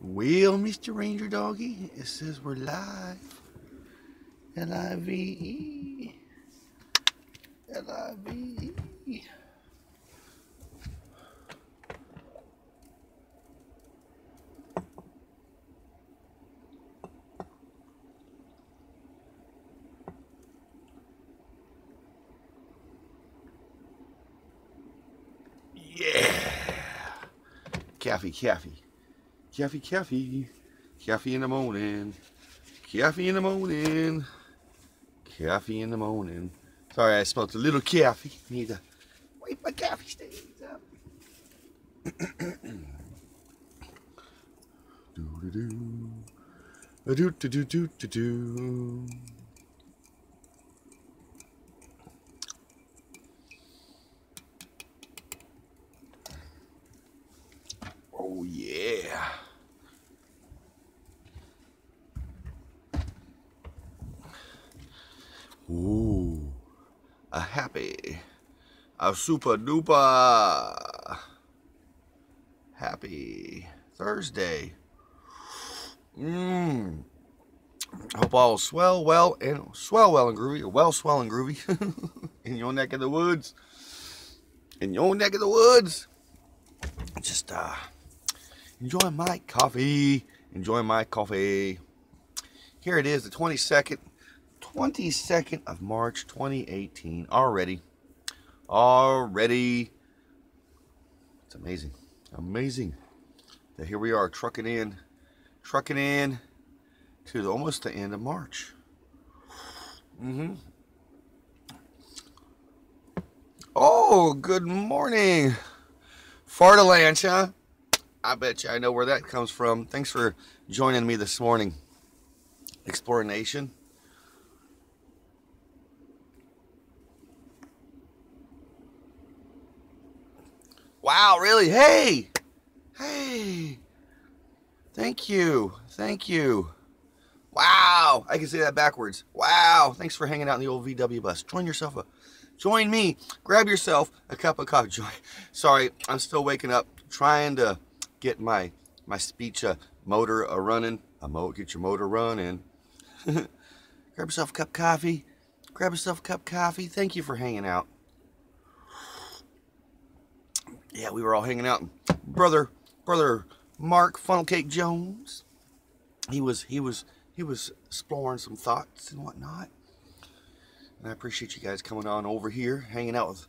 Well, Mr. Ranger Doggy, it says we're live. Live. Live. Yeah. Coffee in the morning. Coffee in the morning. Coffee in the morning. Sorry, I smelled a little coffee. Need to wipe my coffee stains up. Do. Oh yeah. Ooh, a super duper happy Thursday. Hope all swell well and groovy, or swell and groovy in your neck of the woods. Just enjoy my coffee. Here it is, the 22nd of March 2018 already. It's amazing that here we are trucking in to almost the end of March. Oh, good morning, Fartalancha. I bet you I know where that comes from. Thanks for joining me this morning, Explorer Nation. Wow, really? Hey! Thank you. Wow, I can say that backwards. Wow, thanks for hanging out in the old VW bus. Join me. Grab yourself a cup of coffee. Sorry, I'm still waking up, trying to get my speech motor running. Get your motor running. Grab yourself a cup of coffee. Thank you for hanging out. Yeah, we were all hanging out. Brother Mark Funnel Cake Jones. He was exploring some thoughts and whatnot. And I appreciate you guys coming on over here, hanging out with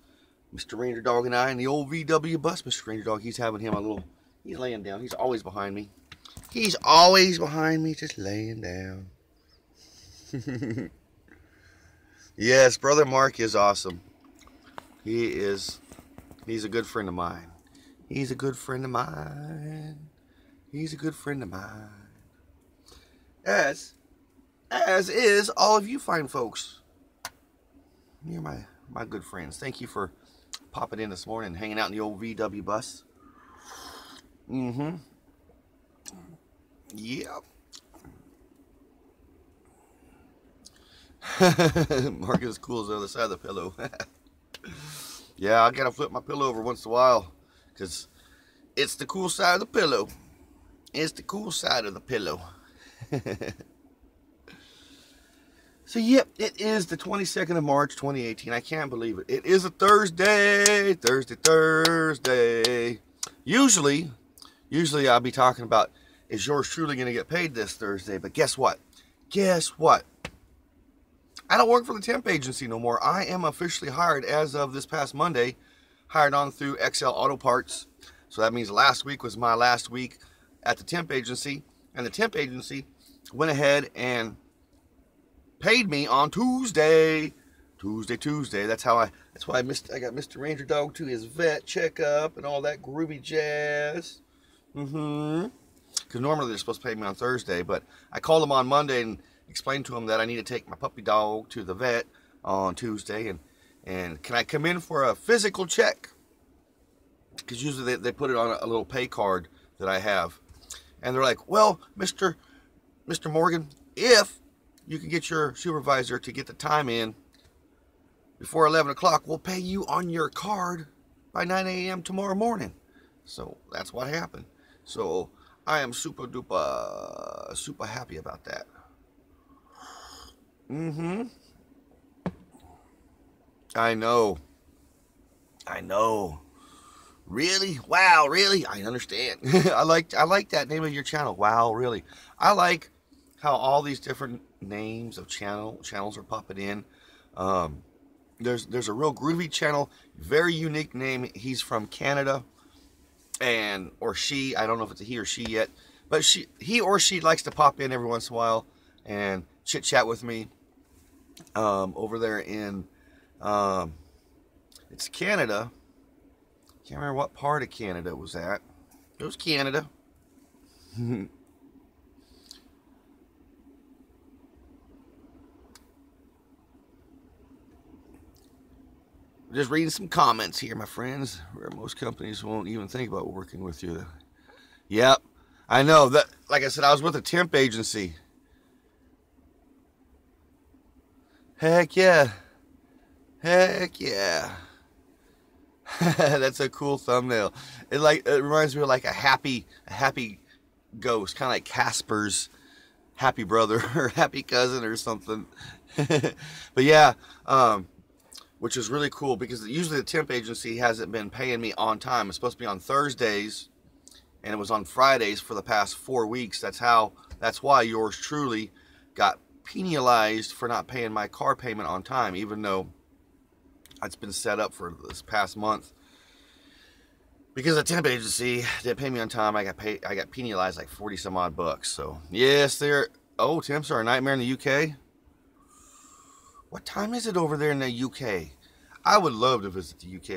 Mr. Ranger Dog and I in the old VW bus. Mr. Ranger Dog, he's laying down. He's always behind me. Just laying down. Yes, Brother Mark is awesome. He's a good friend of mine. As is all of you fine folks. You're my good friends. Thank you for popping in this morning and hanging out in the old VW bus. Yep. Mark is cool as the other side of the pillow. Yeah, I gotta flip my pillow over once in a while, because it's the cool side of the pillow. So, yep, it is the 22nd of March, 2018. I can't believe it. It is a Thursday. Usually I'll be talking about, is yours truly going to get paid this Thursday? But guess what? I don't work for the temp agency no more. I am officially hired as of this past Monday, hired on through XL Auto Parts. So that means last week was my last week at the temp agency, and the temp agency went ahead and paid me on Tuesday. That's why I got Mr. Ranger Dog to his vet checkup and all that groovy jazz. Because normally they're supposed to pay me on Thursday, but I called them on Monday and explained to him that I need to take my puppy dog to the vet on Tuesday, and can I come in for a physical check? Because usually they put it on a little pay card that I have, and they're like, well, Mr. Morgan, if you can get your supervisor to get the time in before 11 o'clock, we'll pay you on your card by 9 a.m. tomorrow morning. So that's what happened. So I am super duper, super happy about that. I know. I know. Really? Wow, really? I understand. I like that name of your channel. Wow, really? I like how all these different names of channels are popping in. There's a real groovy channel, very unique name. He's from Canada, or she. I don't know if it's a he or she yet, but he or she likes to pop in every once in a while and chit chat with me. Over there in it's Canada. Can't remember what part of Canada it was at. It was Canada. Just reading some comments here, my friends, where most companies won't even think about working with you. Yep, I know that. Like I said, I was with a temp agency. Heck yeah. Heck yeah. That's a cool thumbnail. It reminds me of like a happy ghost, kind of like Casper's happy brother or happy cousin or something. But yeah, which is really cool because usually the temp agency hasn't been paying me on time. It's supposed to be on Thursdays, and it was on Fridays for the past 4 weeks. That's why yours truly got penalized for not paying my car payment on time, even though it's been set up for this past month. Because the temp agency didn't pay me on time, I got penalized like 40 some odd bucks. So yes, temps are a nightmare in the UK. What time is it over there in the UK? I would love to visit the UK.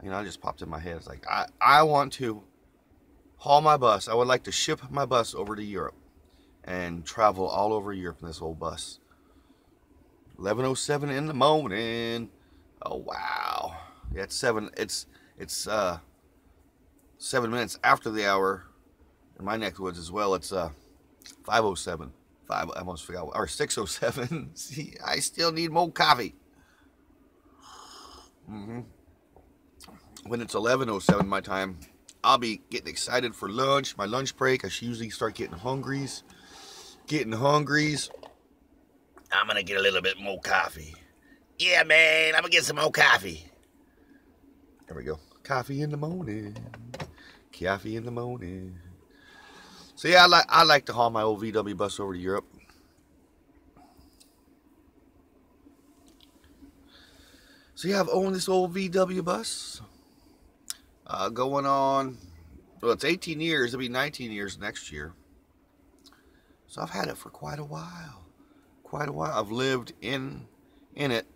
You know, it just popped in my head. It's like I want to haul my bus. I would like to ship my bus over to Europe and travel all over Europe in this old bus. 11:07 in the morning. Oh wow. Yeah, it's 7 minutes after the hour in my neck of the woods as well. It's 5:07. I almost forgot. Or 6:07. See, I still need more coffee. When it's 11:07 my time, I'll be getting excited for lunch. My lunch break, I usually start getting hungries. I'm gonna get a little bit more coffee. Yeah, man, I'm gonna get some more coffee. There we go. Coffee in the morning. Coffee in the morning. So yeah, I like to haul my old VW bus over to Europe. So yeah, I've owned this old VW bus. Going on, well, it's 18 years. It'll be 19 years next year. So I've had it for quite a while. I've lived in it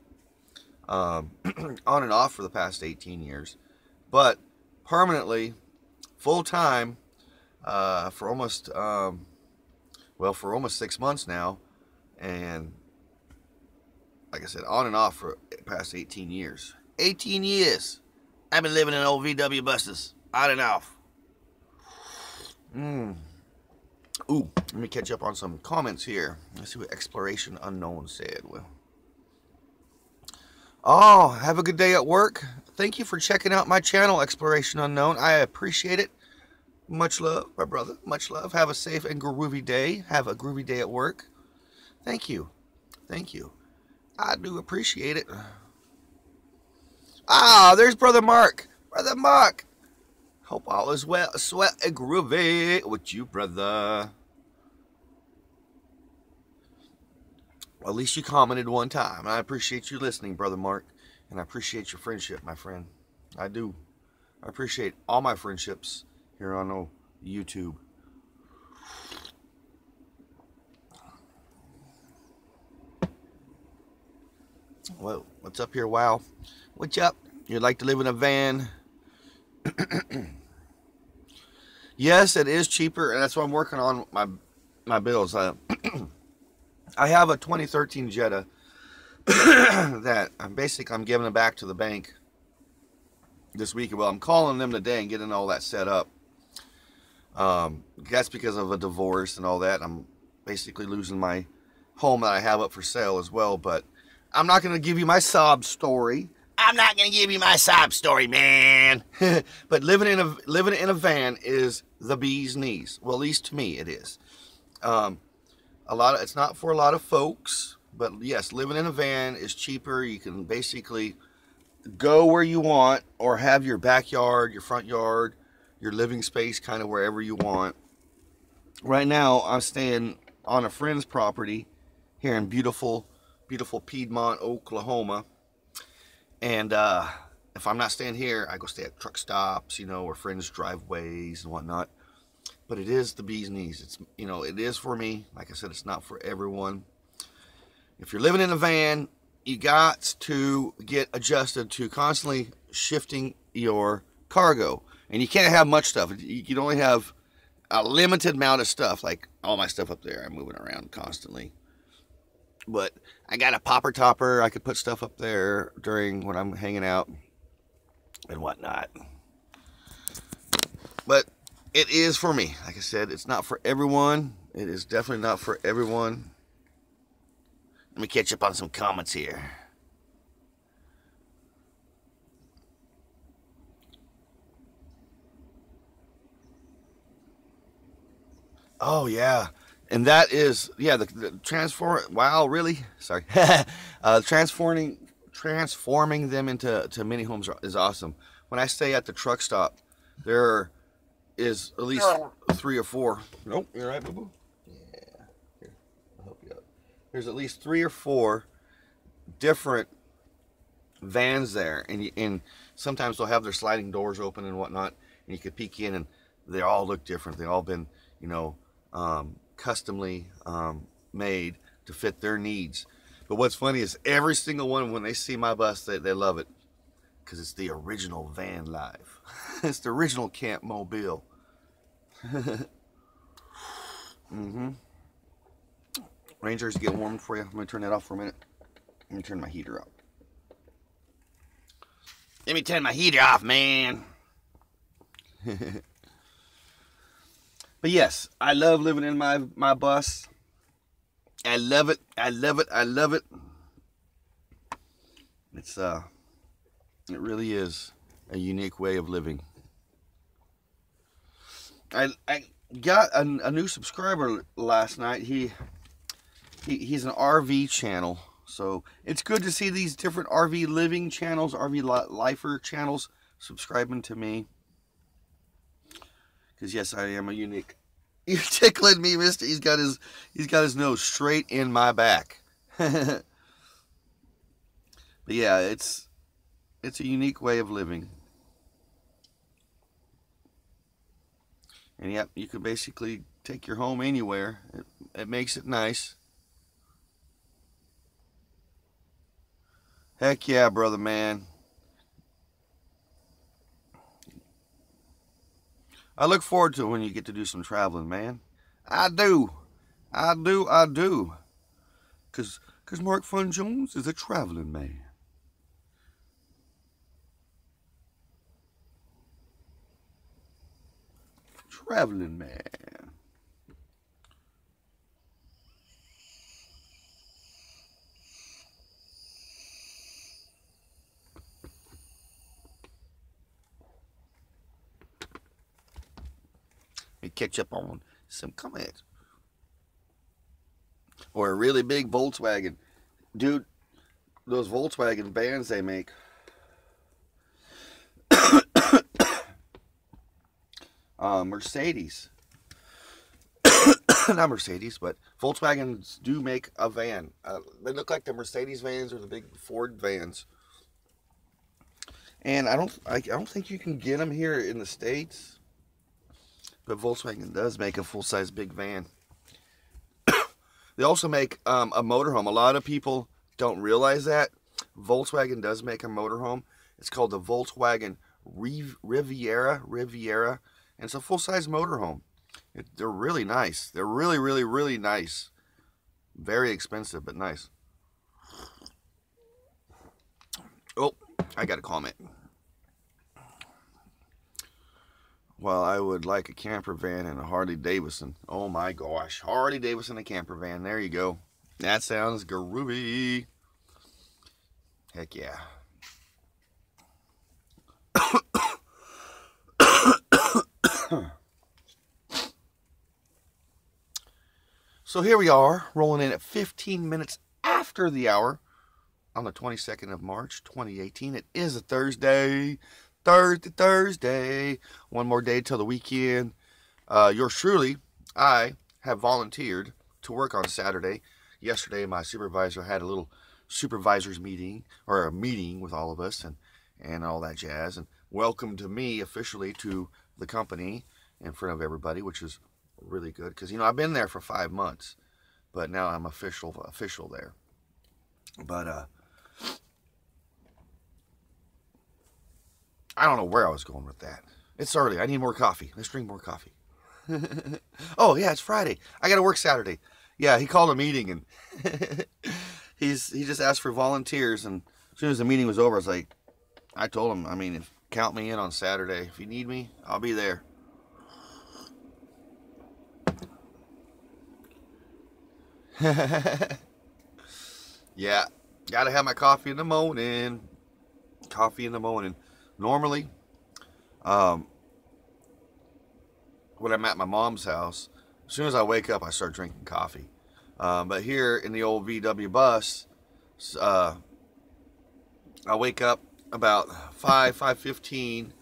on and off for the past 18 years. But permanently, full time, for almost 6 months now, and like I said, on and off for the past 18 years. 18 years I've been living in old VW buses, on and off. Ooh, let me catch up on some comments here. Let's see what Exploration Unknown said. Well, oh, have a good day at work. Thank you for checking out my channel, Exploration Unknown. I appreciate it. Much love, my brother. Much love. Have a safe and groovy day. Have a groovy day at work. Thank you. Thank you. I do appreciate it. Ah, there's Brother Mark. Brother Mark. Hope all is well. Sweat and groovy with you, brother. Well, at least you commented one time. I appreciate you listening, Brother Mark. And I appreciate your friendship, my friend. I do. I appreciate all my friendships here on YouTube. Well, what's up here, wow? What's up? You'd like to live in a van? Yes, it is cheaper, and that's why I'm working on my bills. I have a 2013 Jetta that I'm giving it back to the bank this week. Well, I'm calling them today and getting all that set up. That's because of a divorce and all that. I'm basically losing my home that I have up for sale as well. But I'm not going to give you my sob story. I'm not gonna give you my sob story, man. But living in a van is the bee's knees. Well, at least to me, it is. It's not for a lot of folks, but yes, living in a van is cheaper. You can basically go where you want, or have your backyard, your front yard, your living space kind of wherever you want. Right now, I'm staying on a friend's property here in beautiful Piedmont, Oklahoma. And if I'm not staying here, I go stay at truck stops, or friends' driveways and whatnot. But it is the bee's knees. It's, it is for me. Like I said, it's not for everyone. If you're living in a van, you got to get adjusted to constantly shifting your cargo. And you can't have much stuff. You can only have a limited amount of stuff. Like all my stuff up there, I'm moving around constantly. But I got a popper topper. I could put stuff up there when I'm hanging out and whatnot. But it is for me. Like I said, it's not for everyone. It is definitely not for everyone. Let me catch up on some comments here. Oh, yeah. And that is, yeah, the transform. Wow, really? Sorry. Transforming them into mini homes is awesome. When I stay at the truck stop, there is at least 3 or 4. Nope, you're right, boo boo. Yeah, here, I'll help you out. There's at least 3 or 4 different vans there, and sometimes they'll have their sliding doors open and whatnot, and you could peek in, and they all look different. They all been, customly made to fit their needs. But what's funny is every single one, when they see my bus, they love it, because it's the original van life. It's the original camp mobile. Rangers, get warm for you. I'm gonna turn that off for a minute. Let me turn my heater up. Let me turn my heater off, man. But yes, I love living in my bus. I love it. I love it. I love it. It really is a unique way of living. I got a new subscriber last night. He's an RV channel, so it's good to see these different RV living channels, RV lifer channels subscribing to me. Because yes, I am a unique. You're tickling me, mister. He's got his nose straight in my back. But yeah, it's a unique way of living. And yep, you can basically take your home anywhere. It makes it nice. Heck yeah, brother man. I look forward to it when you get to do some traveling, man. I do. I do. Cause Mark Fun Jones is a traveling man. Traveling man. Catch up on some comments. Or a really big Volkswagen. Dude, those Volkswagen vans they make. Mercedes. Not Mercedes, but Volkswagens do make a van. They look like the Mercedes vans or the big Ford vans. And I don't think you can get them here in the States. But Volkswagen does make a full-size big van. They also make a motorhome. A lot of people don't realize that. Volkswagen does make a motorhome. It's called the Volkswagen Riviera. And it's a full-size motorhome. They're really nice. They're really, really, really nice. Very expensive, but nice. Oh, I got a comment. Well, I would like a camper van and a Harley Davidson. Oh my gosh. Harley Davidson and a camper van. There you go. That sounds groovy. Heck yeah. So here we are, rolling in at 15 minutes after the hour on the 22nd of March, 2018. It is a Thursday. Thursday. One more day till the weekend. Yours truly, I have volunteered to work on Saturday. Yesterday, my supervisor had a little supervisors meeting, or a meeting with all of us, and all that jazz, and welcomed me officially to the company in front of everybody, which is really good, because, you know, I've been there for 5 months, but now I'm official there. But, I don't know where I was going with that. It's early. I need more coffee. Let's drink more coffee. Oh, yeah, it's Friday. I got to work Saturday. Yeah, he called a meeting, and he just asked for volunteers, and as soon as the meeting was over, I told him, I mean, count me in on Saturday. If you need me, I'll be there. Yeah, got to have my coffee in the morning. Normally, when I'm at my mom's house, as soon as I wake up, I start drinking coffee. But here in the old VW bus, I wake up about 5:15,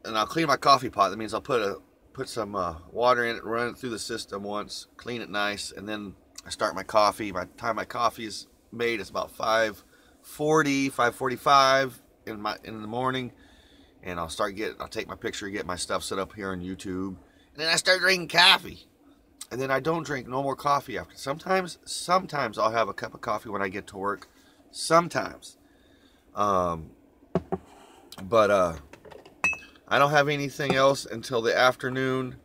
and I'll clean my coffee pot. That means I'll put some water in it, run it through the system once, clean it nice, and then I start my coffee. By the time my coffee is made, it's about 5:40, 5:45 in the morning, and I'll take my picture, get my stuff set up here on YouTube, and then I start drinking coffee. And then I don't drink no more coffee after. Sometimes I'll have a cup of coffee when I get to work. Sometimes. But I don't have anything else until the afternoon.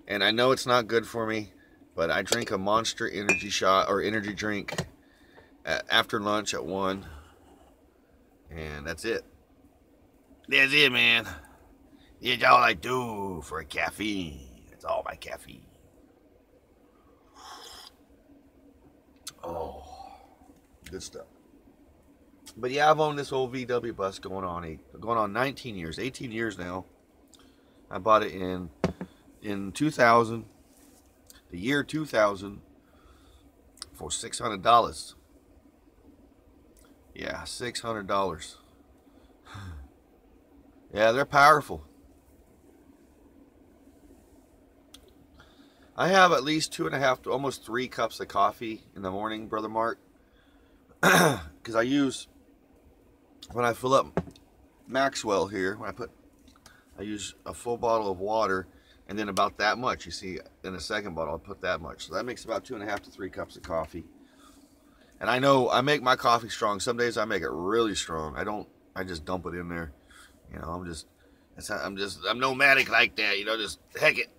And I know it's not good for me, but I drink a Monster energy shot or energy drink after lunch at 1. And that's it. That's it, man. It's all I do for caffeine. It's all my caffeine. Oh, good stuff. But yeah, I've owned this old VW bus going on 19 years, 18 years now. I bought it in 2000, the year 2000, for $600. Yeah, $600. Yeah, they're powerful. I have at least 2.5 to almost 3 cups of coffee in the morning, Brother Mark. Because when I fill up Maxwell here, I use a full bottle of water, and then about that much. You see, in the second bottle, I'll put that much. So that makes about 2.5 to 3 cups of coffee. And I know I make my coffee strong. Some days I make it really strong. I just dump it in there. You know, I'm nomadic like that. You know, just heck it.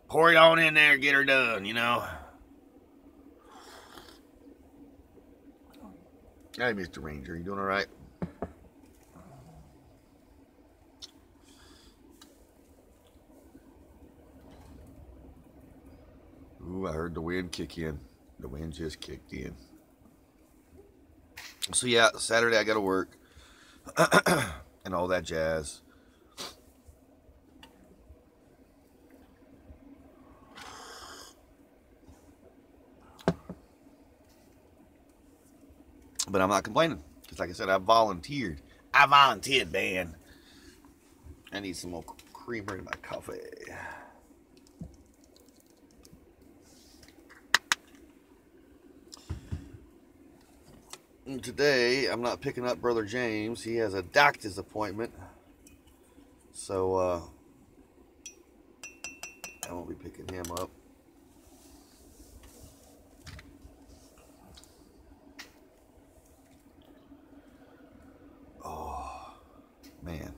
Pour it on in there, get her done, you know. Hey, Mr. Ranger, you doing all right? Ooh, I heard the wind kick in. The wind just kicked in. So yeah, Saturday I got to work and all that jazz. But I'm not complaining, because like I said, I volunteered. I volunteered, man. I need some more creamer in my coffee. And today, I'm not picking up Brother James. He has a doctor's appointment. So, I won't be picking him up. Man.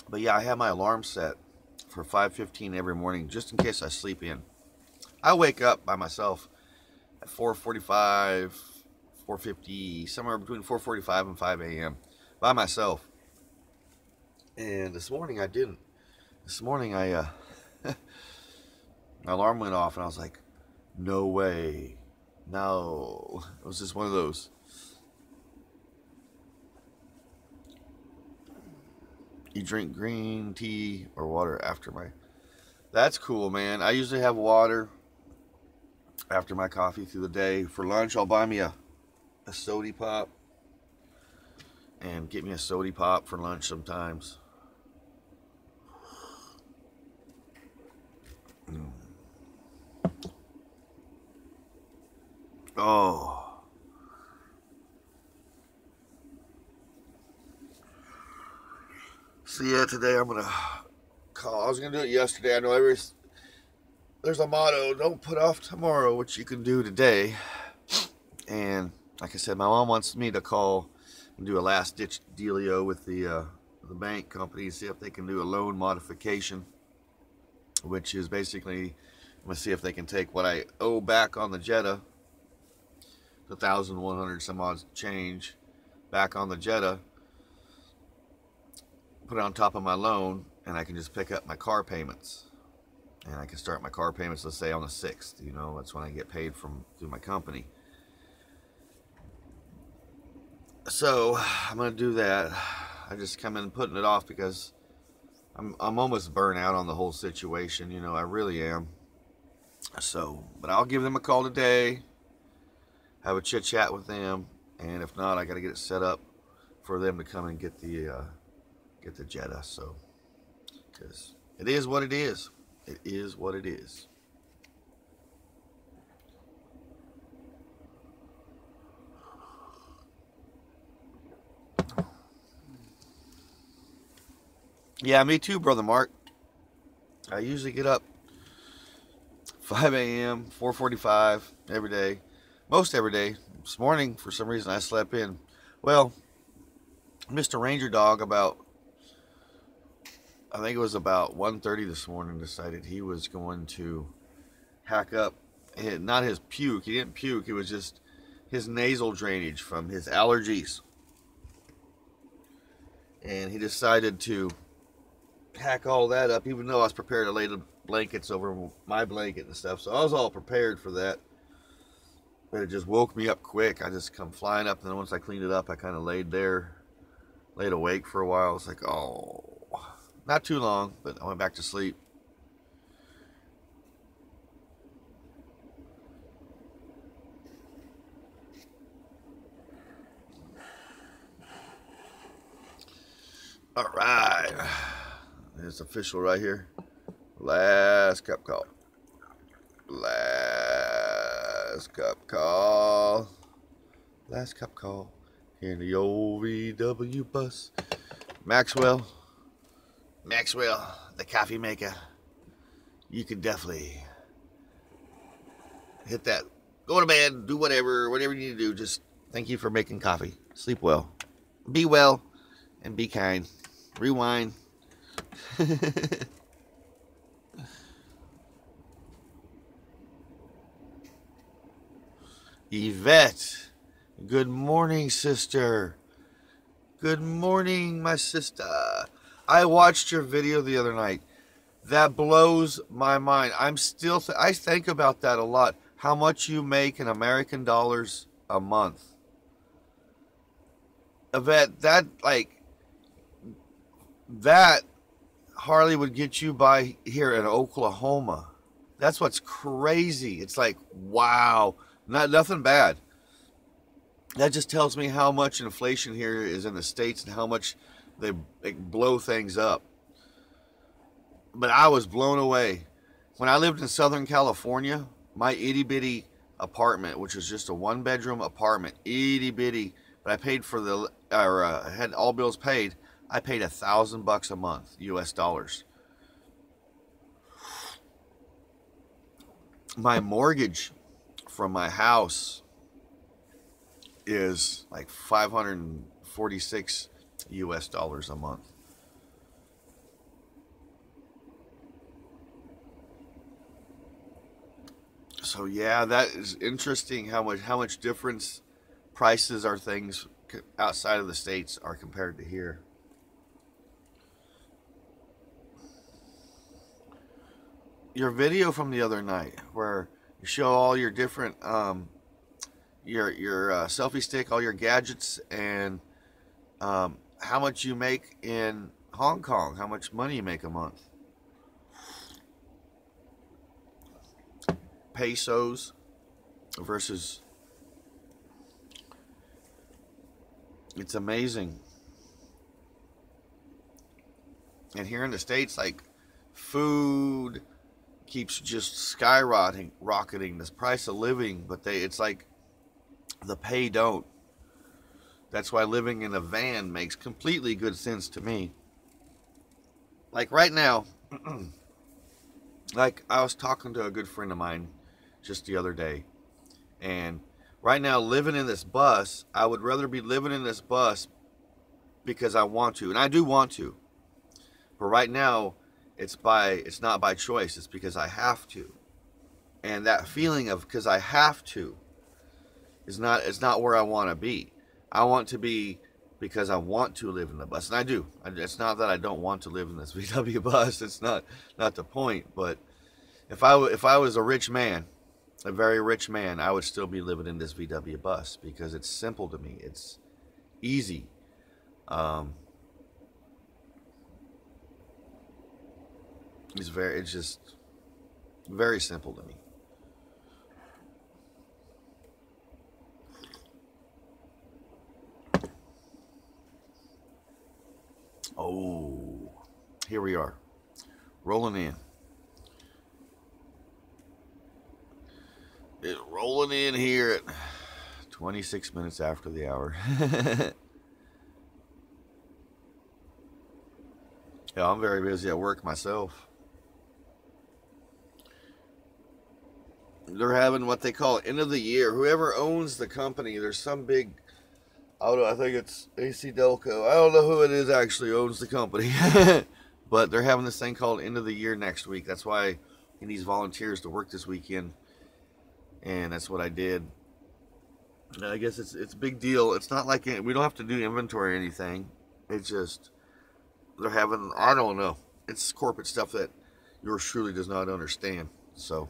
But yeah, I have my alarm set for 5:15 every morning, just in case I sleep in. I wake up by myself at 4:45, 4:50, somewhere between 4:45 and 5 a.m. by myself. And this morning I didn't. This morning my alarm went off, and I was like, no way. No. It was just one of those. You drink green tea or water after my... That's cool, man. I usually have water after my coffee through the day. For lunch, I'll buy me a sody pop. And get me a sody pop for lunch sometimes. Oh. So yeah, today I'm gonna call. I was gonna do it yesterday. I know there's a motto: don't put off tomorrow what you can do today. And like I said, my mom wants me to call and do a last ditch dealio with the bank company, see if they can do a loan modification, which is basically, I'm gonna see if they can take what I owe back on the Jetta, the 1,100 some odd change, back on the Jetta, put it on top of my loan, and I can just pick up my car payments. And I can start my car payments, let's say on the 6th. You know, that's when I get paid through my company. So I'm gonna do that. I just come in putting it off because I'm almost burnt out on the whole situation. You know, I really am. So, but I'll give them a call today, have a chit chat with them, and if not, I got to get it set up for them to come and get the Jetta. So, because it is what it is. It is what it is. Yeah, me too, Brother Mark. I usually get up 5 a.m., 4:45 every day. Most every day. This morning, for some reason, I slept in. Well, Mr. Ranger Dog, I think it was about 1:30 this morning, decided he was going to hack up, not his puke. He didn't puke. It was just his nasal drainage from his allergies. And he decided to hack all that up, even though I was prepared to lay the blankets over my blanket and stuff. So I was all prepared for that. But it just woke me up quick. I just come flying up, and then once I cleaned it up, I kind of laid awake for a while. It's like, oh, not too long, but I went back to sleep. All right, it's official right here. Last cup call. Last cup call. Last cup call. Here in the old VW bus. Maxwell, the coffee maker. You can definitely hit that. Go to bed, do whatever you need to do. Just thank you for making coffee. Sleep well. Be well and be kind. Rewind. Yvette, good morning, sister. Good morning, my sister. I watched your video the other night. That blows my mind. I think about that a lot. How much you make in American dollars a month. Yvette, that Harley would get you by here in Oklahoma. That's what's crazy. It's like, wow. Nothing bad. That just tells me how much inflation here is in the States and how much they blow things up. But I was blown away. When I lived in Southern California, my itty bitty apartment, which was just a 1-bedroom apartment, itty bitty, but I paid for had all bills paid. I paid $1,000 a month, US dollars. My mortgage from my house is like 546 US dollars a month. So yeah, that is interesting how much difference prices are things outside of the States are compared to here. Your video from the other night where you show all your different your selfie stick, all your gadgets, and how much you make in Hong Kong, how much money you make a month. Pesos versus, it's amazing. And here in the States, like, food keeps just rocketing this price of living, but it's like the pay don't. That's why living in a van makes completely good sense to me. Like right now, like I was talking to a good friend of mine just the other day, and right now living in this bus, I would rather be living in this bus because I want to, and I do want to. But right now, it's not by choice. It's because I have to. And that feeling of because I have to is not where I want to be. I want to be because I want to live in the bus, and I do. It's not that I don't want to live in this VW bus. It's not the point. But if I was a rich man, a very rich man, I would still be living in this VW bus because it's simple to me. It's easy. It's just very simple to me. Oh, here we are, rolling in. It's rolling in here at 26 minutes after the hour. Yeah, I'm very busy at work myself. They're having what they call end of the year. Whoever owns the company, there's some big, I think it's AC Delco. I don't know who it is actually owns the company. But they're having this thing called end of the year next week. That's why he needs volunteers to work this weekend. And that's what I did. I guess it's a big deal. It's not like we don't have to do inventory or anything. It's just they're having, I don't know. It's corporate stuff that yours truly does not understand. So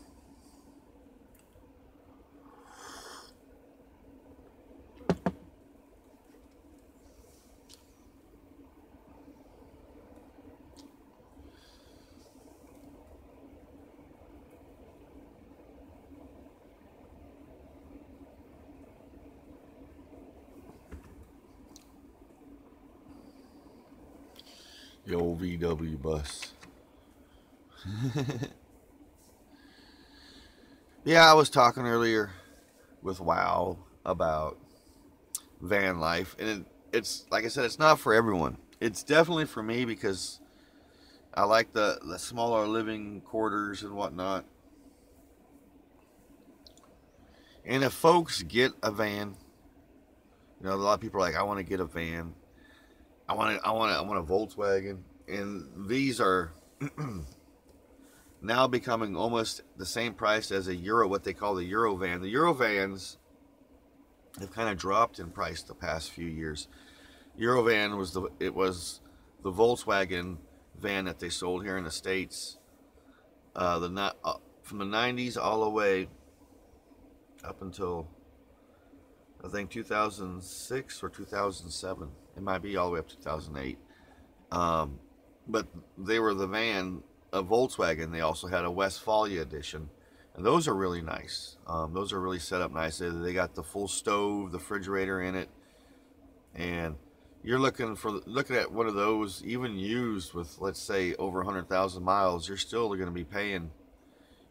the old VW bus. Yeah, I was talking earlier with Wow about van life, and it's like I said, it's not for everyone. It's definitely for me because I like the smaller living quarters and whatnot. And if folks get a van, you know, a lot of people are like, I want to get a van. I want a Volkswagen, and these are now becoming almost the same price as a Euro, what they call the Euro van. The Euro vans have kind of dropped in price the past few years. Euro van was the Volkswagen van that they sold here in the States. From the 90s all the way up until I think 2006 or 2007. It might be all the way up to 2008. But they were the van of Volkswagen. They also had a Westphalia edition, and those are really nice. Those are really set up nice. They got the full stove, the refrigerator in it, and you're looking at one of those, even used with, let's say, over 100,000 miles. You're still going to be paying,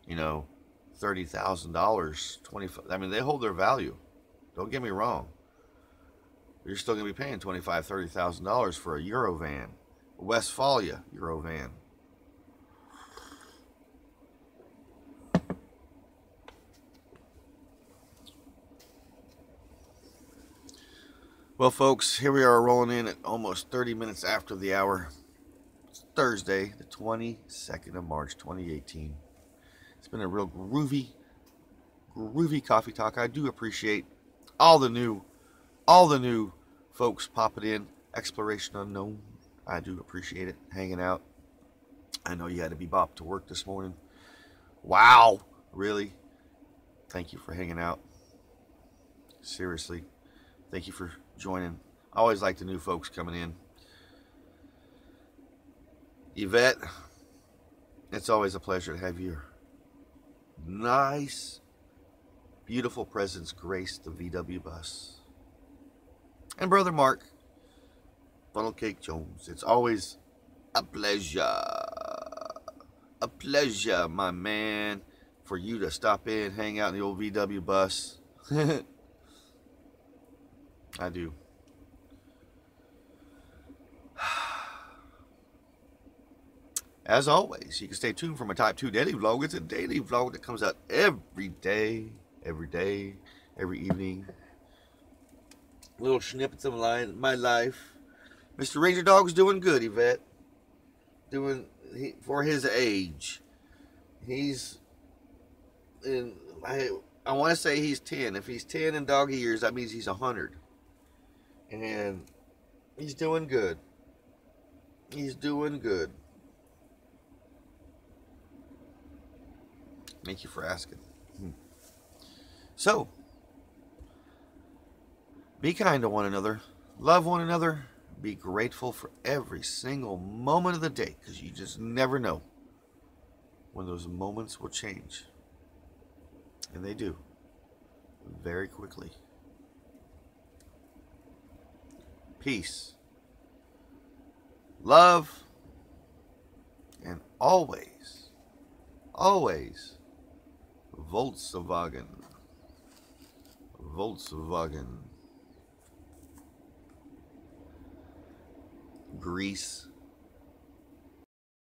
you know, $30,000, 25. I mean, they hold their value. Don't get me wrong. You're still going to be paying $25,000, $30,000 for a Euro van, Westphalia Euro van. Well, folks, here we are rolling in at almost 30 minutes after the hour. It's Thursday, the 22nd of March, 2018. It's been a real groovy coffee talk. I do appreciate all the new folks popping in. Exploration Unknown. I do appreciate it. Hanging out. I know you had to be bopped to work this morning. Wow. Really? Thank you for hanging out. Seriously. Thank you for joining. I always like the new folks coming in. Yvette, it's always a pleasure to have your nice, beautiful presence grace the VW bus. And Brother Mark, Funnel Cake Jones, it's always a pleasure, my man, for you to stop in, hang out in the old VW bus. I do. As always, you can stay tuned for my Type 2 daily vlog. It's a daily vlog that comes out every day, every evening. Little snippets of my life. Mr. Ranger Dog's doing good, Yvette. For his age. He's in, I want to say he's 10. If he's 10 in doggy years, that means he's 100. And he's doing good. He's doing good. Thank you for asking. So, be kind to one another. Love one another. Be grateful for every single moment of the day, because you just never know when those moments will change. And they do. Very quickly. Peace. Love. And always Volkswagen. Grease